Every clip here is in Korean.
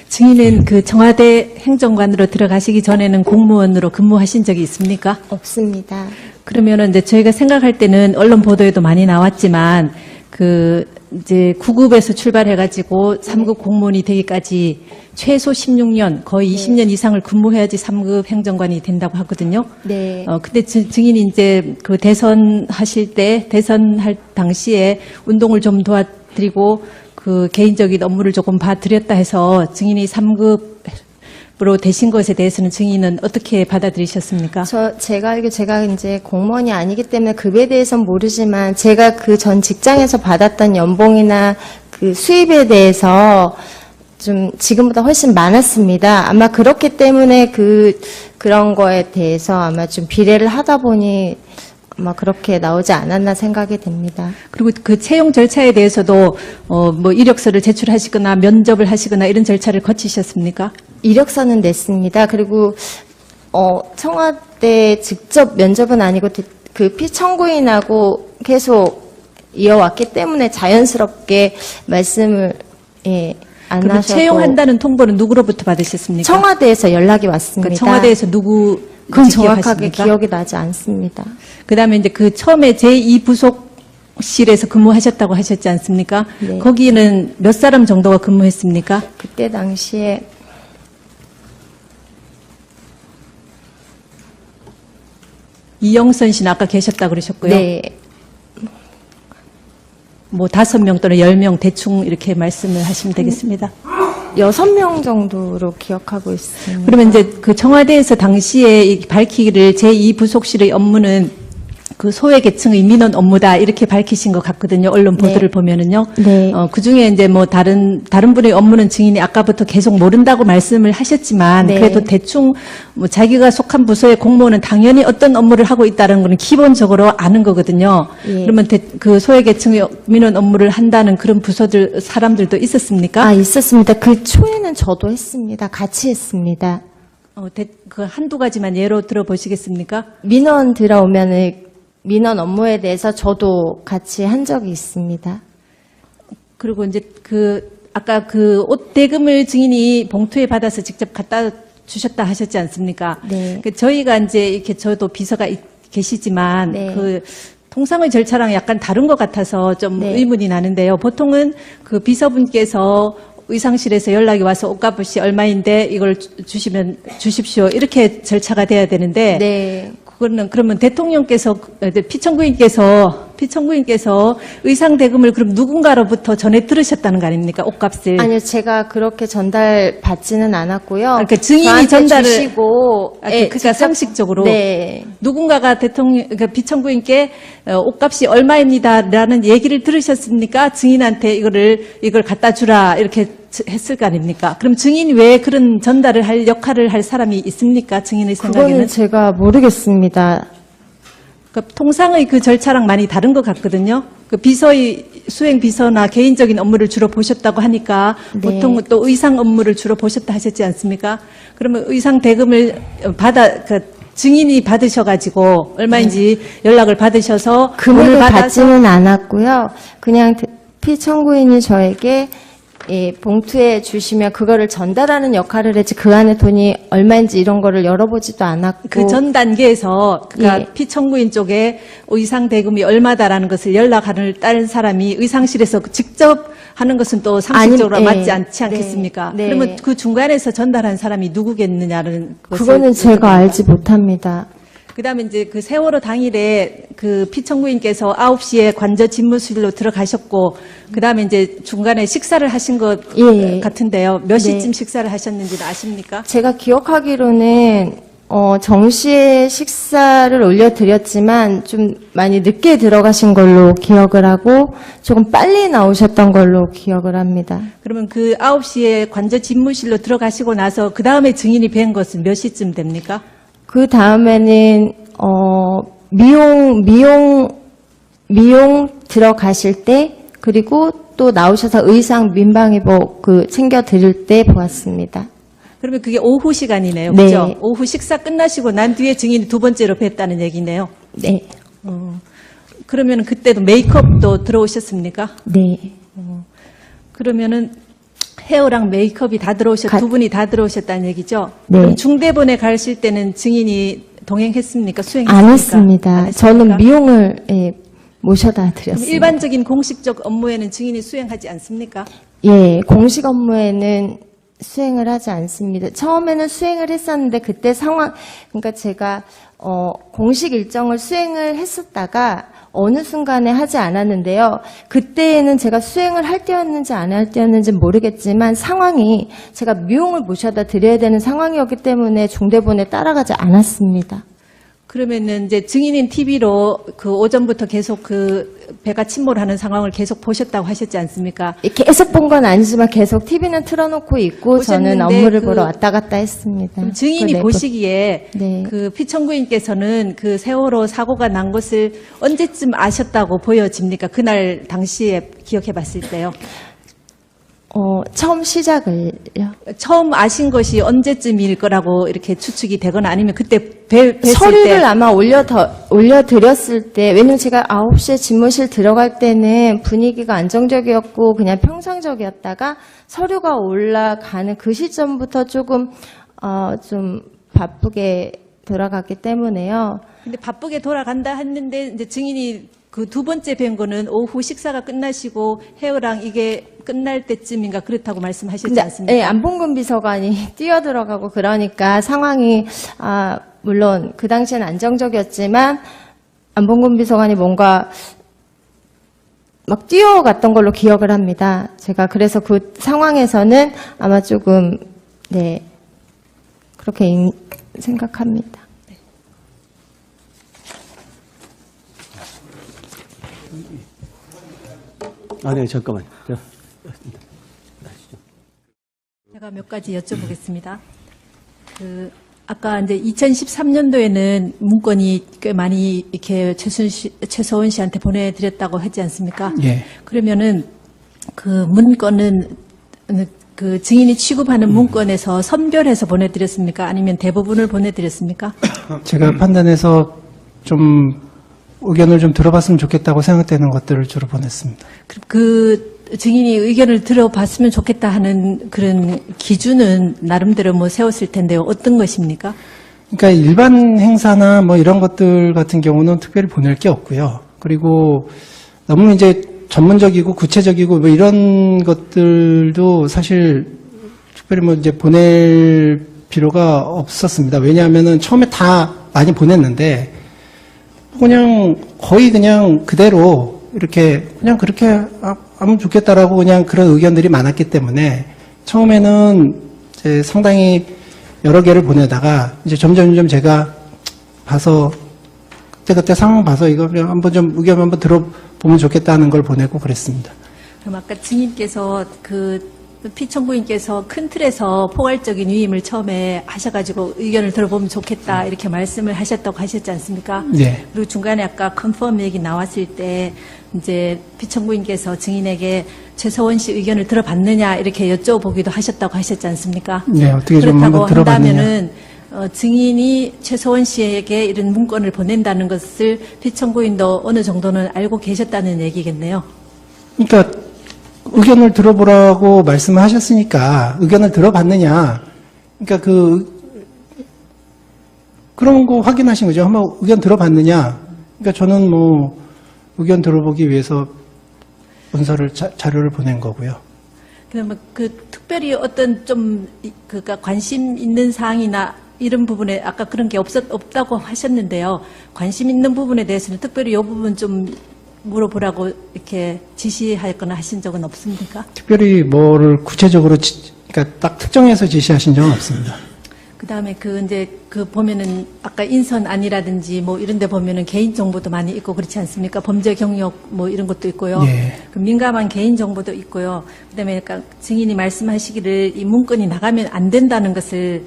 증인은 그 청와대 행정관으로 들어가시기 전에는 공무원으로 근무하신 적이 있습니까? 없습니다. 그러면은 이제 저희가 생각할 때는 언론 보도에도 많이 나왔지만 그 이제 9급에서 출발해가지고 3급 공무원이 되기까지 최소 16년, 거의 20년 이상을 근무해야지 3급 행정관이 된다고 하거든요. 네. 근데 증인이 이제 그 대선하실 때, 대선할 당시에 운동을 좀 도와드리고 그 개인적인 업무를 조금 봐드렸다 해서 증인이 3급으로 되신 것에 대해서는 증인은 어떻게 받아들이셨습니까? 제가 알기로 제가 이제 공무원이 아니기 때문에 급에 대해서는 모르지만 제가 그 전 직장에서 받았던 연봉이나 그 수입에 대해서 좀 지금보다 훨씬 많았습니다. 아마 그렇기 때문에 그런 거에 대해서 아마 좀 비례를 하다 보니 아마 그렇게 나오지 않았나 생각이 됩니다. 그리고 그 채용 절차에 대해서도 뭐 이력서를 제출하시거나 면접을 하시거나 이런 절차를 거치셨습니까? 이력서는 냈습니다. 그리고 청와대 직접 면접은 아니고 그 피청구인하고 계속 이어왔기 때문에 자연스럽게 말씀을 안 하셔도. 채용한다는 통보는 누구로부터 받으셨습니까? 청와대에서 연락이 왔습니다. 그러니까 청와대에서 누구? 그건 정확하게 기억이 나지 않습니다. 그다음에 이제 그 처음에 제2부속실에서 근무하셨다고 하셨지 않습니까? 네. 거기는 몇 사람 정도가 근무했습니까? 그때 당시에 이영선 씨는 아까 계셨다고 그러셨고요. 네. 뭐 5명 또는 10명 대충 이렇게 말씀을 하시면 되겠습니다. 6명 정도로 기억하고 있습니다. 그러면 이제 그 청와대에서 당시에 밝히기를 제2부속실의 업무는 그 소외계층의 민원 업무다 이렇게 밝히신 것 같거든요. 언론 보도를 보면은요. 네. 그 중에 이제 뭐 다른 분의 업무는 증인이 아까부터 계속 모른다고 말씀을 하셨지만 네. 그래도 대충 뭐 자기가 속한 부서의 공무원은 당연히 어떤 업무를 하고 있다는 거는 기본적으로 아는 거거든요. 예. 그러면 그 소외계층의 민원 업무를 한다는 그런 부서들 사람들도 있었습니까? 아, 있었습니다. 그 초에는 저도 했습니다. 같이 했습니다. 그 한두 가지만 예로 들어보시겠습니까? 민원 들어오면은 민원 업무에 대해서 저도 같이 한 적이 있습니다. 그리고 이제 아까 그 옷 대금을 증인이 봉투에 받아서 직접 갖다 주셨다 하셨지 않습니까? 네. 저희가 이제 이렇게 저도 비서가 계시지만 네. 그 통상의 절차랑 약간 다른 것 같아서 좀 네. 의문이 나는데요. 보통은 그 비서분께서 의상실에서 연락이 와서 옷값이 얼마인데 이걸 주십시오. 이렇게 절차가 돼야 되는데 네. 그러면 대통령께서 피청구인께서 의상 대금을 그럼 누군가로부터 전해 들으셨다는 거 아닙니까? 옷값을. 아니요, 제가 그렇게 전달 받지는 않았고요. 그러니까 증인이 저한테 전달을 주시고, 그러니까 직접- 상식적으로 네. 누군가가 그러니까 피청구인께 옷값이 얼마입니다라는 얘기를 들으셨습니까? 증인한테 이걸 갖다 주라 이렇게 했을 거 아닙니까? 그럼 증인 외에 그런 전달을 할 역할을 할 사람이 있습니까? 증인의 생각에는? 그거는 제가 모르겠습니다. 그러니까 통상의 그 절차랑 많이 다른 것 같거든요. 그 수행 비서나 개인적인 업무를 주로 보셨다고 하니까 네. 보통 또 의상 업무를 주로 보셨다 하셨지 않습니까? 그러면 의상 대금을 증인이 받으셔가지고 얼마인지 연락을 받으셔서 금액을 돈을 받아서 받지는 않았고요. 그냥 피청구인이 저에게 봉투에 주시면 그거를 전달하는 역할을 했지 그 안에 돈이 얼마인지 이런 거를 열어보지도 않았고 그 전 단계에서 그러니까 예. 피청구인 쪽에 의상 대금이 얼마다라는 것을 연락하는 다른 사람이 의상실에서 직접 하는 것은 또 상식적으로 아니, 맞지 예. 않지 않겠습니까? 네. 그러면 그 중간에서 전달한 사람이 누구겠느냐는 것을 그거는 제가 여쭤봅니다. 알지 못합니다. 그다음에 이제 그 세월호 당일에 그 피청구인께서 9시에 관저 집무실로 들어가셨고 그다음에 이제 중간에 식사를 하신 것 예. 같은데요. 몇 네. 시쯤 식사를 하셨는지는 아십니까? 제가 기억하기로는 정시에 식사를 올려드렸지만 좀 많이 늦게 들어가신 걸로 기억을 하고 조금 빨리 나오셨던 걸로 기억을 합니다. 그러면 그 9시에 관저 집무실로 들어가시고 나서 그 다음에 증인이 뵌 것은 몇 시쯤 됩니까? 그 다음에는 미용 들어가실 때 그리고 또 나오셔서 의상 민방위복 챙겨 드릴 때 보았습니다. 그러면 그게 오후 시간이네요. 네. 그죠? 오후 식사 끝나시고 난 뒤에 증인이 두 번째로 뵀다는 얘기네요. 네, 그러면 그때도 메이크업도 들어오셨습니까? 네. 그러면은 헤어랑 메이크업이 다 두 분이 다 들어오셨다는 얘기죠? 네. 그럼 중대본에 가실 때는 증인이 동행했습니까? 수행했습니까? 안 했습니다. 안 했습니까? 저는 미용을 모셔다 그럼 드렸습니다. 일반적인 공식적 업무에는 증인이 수행하지 않습니까? 예, 공식 업무에는 수행을 하지 않습니다. 처음에는 수행을 했었는데 그때 그러니까 제가 공식 일정을 수행을 했었다가 어느 순간에 하지 않았는데요. 그때에는 제가 수행을 할 때였는지 안 할 때였는지 모르겠지만 상황이 제가 미용을 모셔다 드려야 되는 상황이었기 때문에 중대본에 따라가지 않았습니다. 그러면은 이제 증인인 TV로 그 오전부터 계속 그 배가 침몰하는 상황을 계속 보셨다고 하셨지 않습니까? 계속 본 건 아니지만 계속 TV는 틀어놓고 있고 저는 보셨는데 업무를 보러 왔다 갔다 했습니다. 그럼 증인이 그 내부- 보시기에 네. 그 피청구인께서는 그 세월호 사고가 난 것을 언제쯤 아셨다고 보여집니까? 그날 당시에 기억해 봤을 때요. 처음 시작을요. 처음 아신 것이 언제쯤일 거라고 이렇게 추측이 되거나 아니면 그때 뵀을 서류를 때 아마 올려드렸을 때, 왜냐면 제가 9시에 집무실 들어갈 때는 분위기가 안정적이었고 그냥 평상적이었다가 서류가 올라가는 그 시점부터 조금, 좀 바쁘게 돌아갔기 때문에요. 근데 바쁘게 돌아간다 했는데 이제 증인이 그 두 번째 뵌 거는 오후 식사가 끝나시고 헤어랑 이게 끝날 때쯤인가 그렇다고 말씀하셨지 근데 않습니까? 예, 안봉근 비서관이 뛰어들어가고 그러니까 상황이 물론 그 당시엔 안정적이었지만 안봉근 비서관이 뭔가 막 뛰어갔던 걸로 기억을 합니다. 제가 그래서 그 상황에서는 아마 조금 네 그렇게 생각합니다. 네, 잠깐만요. 제가 몇 가지 여쭤보겠습니다. 아까 이제 2013년도에는 문건이 꽤 많이 이렇게 최서원 씨한테 보내드렸다고 하지 않습니까? 예. 그러면은 그 문건은 그 증인이 취급하는 문건에서 선별해서 보내드렸습니까? 아니면 대부분을 보내드렸습니까? 제가 판단해서 좀 의견을 좀 들어봤으면 좋겠다고 생각되는 것들을 주로 보냈습니다. 그 증인이 의견을 들어봤으면 좋겠다 하는 그런 기준은 나름대로 뭐 세웠을 텐데요. 어떤 것입니까? 그러니까 일반 행사나 뭐 이런 것들 같은 경우는 특별히 보낼 게 없고요. 그리고 너무 이제 전문적이고 구체적이고 뭐 이런 것들도 사실 특별히 뭐 이제 보낼 필요가 없었습니다. 왜냐하면은 처음에 다 많이 보냈는데 그냥 거의 그냥 그대로 이렇게 그냥 그렇게 하면 좋겠다라고 그냥 그런 의견들이 많았기 때문에 처음에는 이제 상당히 여러 개를 보내다가 이제 점점 제가 봐서 그때 상황 봐서 이거 한번 좀 의견 한번 들어보면 좋겠다는 걸 보내고 그랬습니다. 그럼 아까 증인께서 피청구인께서 큰 틀에서 포괄적인 위임을 처음에 하셔가지고 의견을 들어보면 좋겠다 이렇게 말씀을 하셨다고 하셨지 않습니까? 네. 그리고 중간에 아까 컨펌 얘기 나왔을 때 이제 피청구인께서 증인에게 최서원 씨 의견을 들어봤느냐 이렇게 여쭤보기도 하셨다고 하셨지 않습니까? 네, 어떻게 좀 그렇다고 한번 들어봤느냐. 한다면은 증인이 최서원 씨에게 이런 문건을 보낸다는 것을 피청구인도 어느 정도는 알고 계셨다는 얘기겠네요. 그러니까 의견을 들어보라고 말씀을 하셨으니까 의견을 들어봤느냐. 그러니까 그런 거 확인하신 거죠. 한번 의견 들어봤느냐. 그러니까 저는 뭐 의견 들어보기 위해서 문서를 자료를 보낸 거고요. 그러면 특별히 어떤 그러니까 관심 있는 사항이나 이런 부분에 아까 그런 게 없다고 하셨는데요. 관심 있는 부분에 대해서는 특별히 이 부분 좀 물어보라고 이렇게 지시하거나 하신 적은 없습니까? 특별히 뭐를 구체적으로 그러니까 딱 특정해서 지시하신 적은 없습니다. 그다음에 보면은 아까 인선안이라든지 뭐 이런 데 보면은 개인 정보도 많이 있고 그렇지 않습니까? 범죄 경력 뭐 이런 것도 있고요. 예. 그 민감한 개인 정보도 있고요. 그다음에 그러니까 증인이 말씀하시기를 이 문건이 나가면 안 된다는 것을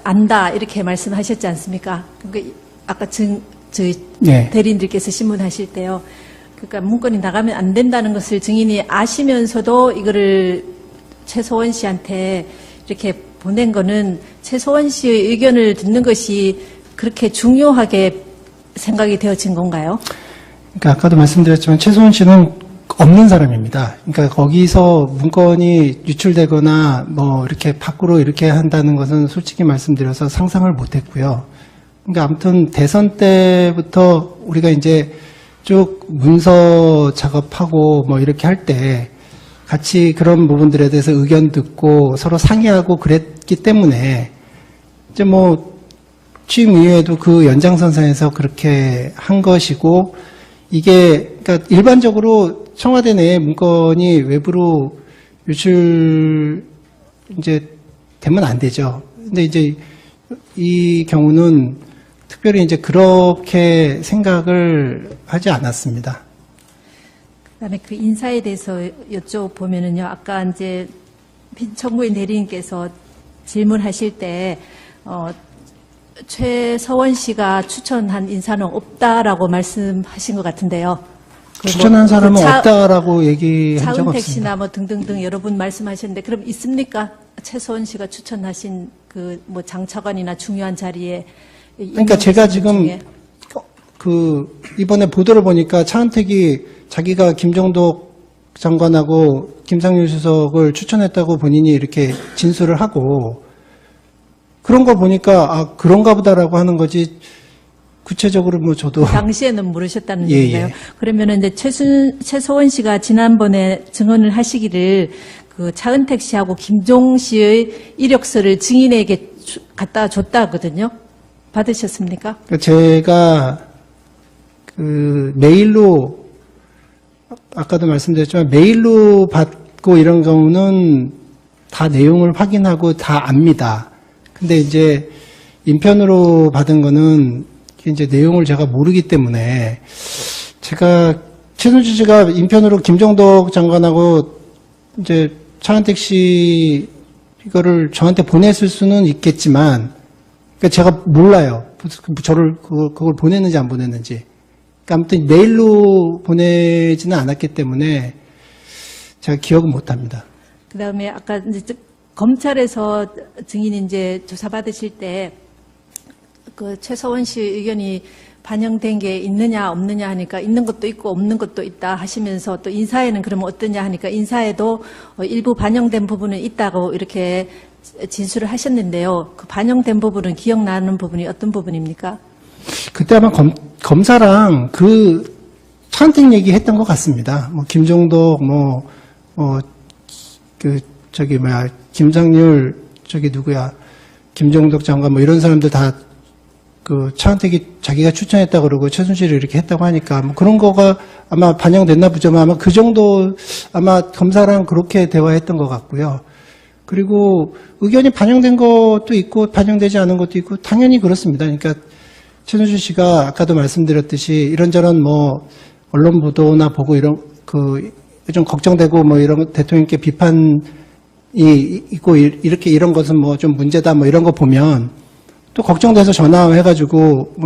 안다 이렇게 말씀하셨지 않습니까? 그러니까 아까 저희 예. 대리인들께서 신문하실 때요. 그러니까 문건이 나가면 안 된다는 것을 증인이 아시면서도 이거를 최서원 씨한테 이렇게 보낸 거는 최서원 씨의 의견을 듣는 것이 그렇게 중요하게 생각이 되어진 건가요? 그러니까 아까도 말씀드렸지만 최소원 씨는 없는 사람입니다. 그러니까 거기서 문건이 유출되거나 뭐 이렇게 밖으로 이렇게 한다는 것은 솔직히 말씀드려서 상상을 못했고요. 그러니까 아무튼 대선 때부터 우리가 이제 쭉 문서 작업하고 뭐 이렇게 할 때 같이 그런 부분들에 대해서 의견 듣고 서로 상의하고 그랬기 때문에 이제 뭐 취임 이후에도 그 연장선상에서 그렇게 한 것이고, 이게 그러니까 일반적으로 청와대 내 문건이 외부로 유출 이제 되면 안 되죠. 근데 이제 이 경우는 특별히 이제 그렇게 생각을 하지 않았습니다. 그다음에 그 인사에 대해서 여쭤보면은요, 아까 이제 청구인 대리인께서 질문하실 때 최서원 씨가 추천한 인사는 없다라고 말씀하신 것 같은데요. 그 추천한 사람은 그 없다라고 얘기한 적 차은택 없습니다. 씨나 뭐 등등등 여러 분 말씀하셨는데, 그럼 있습니까? 최서원 씨가 추천하신 그 뭐 장차관이나 중요한 자리에. 그러니까 제가 있는 분 지금 중에. 그 이번에 보도를 보니까 차은택이 자기가 김정덕 장관하고 김상률 수석을 추천했다고 본인이 이렇게 진술을 하고, 그런 거 보니까 아 그런가 보다라고 하는 거지, 구체적으로 뭐 저도 당시에는 모르셨다는 예, 얘기인가요? 예. 그러면은 이제 최서원 씨가 지난번에 증언을 하시기를 그 차은택 씨하고 김종 씨의 이력서를 증인에게 갖다 줬다 하거든요. 받으셨습니까? 제가 그 메일로, 아까도 말씀드렸지만 메일로 받고 이런 경우는 다 내용을 확인하고 다 압니다. 근데 이제 인편으로 받은 거는 이제 내용을 제가 모르기 때문에, 제가 최순실 씨가 인편으로 김정덕 장관하고 이제 차은택 씨 이거를 저한테 보냈을 수는 있겠지만, 그러니까 제가 몰라요. 저를 그걸 보냈는지 안 보냈는지. 그러니까 아무튼 메일로 보내지는 않았기 때문에 제가 기억은 못합니다. 그다음에 아까 이제 검찰에서 증인 이제 조사 받으실 때 그 최서원 씨 의견이 반영된 게 있느냐 없느냐 하니까 있는 것도 있고 없는 것도 있다 하시면서, 또 인사에는 그러면 어떠냐 하니까 인사에도 일부 반영된 부분은 있다고 이렇게 진술을 하셨는데요. 그 반영된 부분은 기억나는 부분이 어떤 부분입니까? 그때 아마 검사랑 그 차은택 얘기 했던 것 같습니다. 뭐 김종덕 김상률 누구야, 김종덕 장관 뭐 이런 사람들 다 그 차은택이 자기가 추천했다 그러고 최순실이 이렇게 했다고 하니까 뭐 그런 거가 아마 반영됐나 보죠. 아마 그 정도, 아마 검사랑 그렇게 대화했던 것 같고요. 그리고 의견이 반영된 것도 있고 반영되지 않은 것도 있고 당연히 그렇습니다. 그러니까 최순실 씨가 아까도 말씀드렸듯이 이런저런 뭐 언론 보도나 보고 이런 그 좀 걱정되고 뭐 이런 대통령께 비판이 있고 이렇게 이런 것은 뭐 좀 문제다 뭐 이런 거 보면 또 걱정돼서 전화해가지고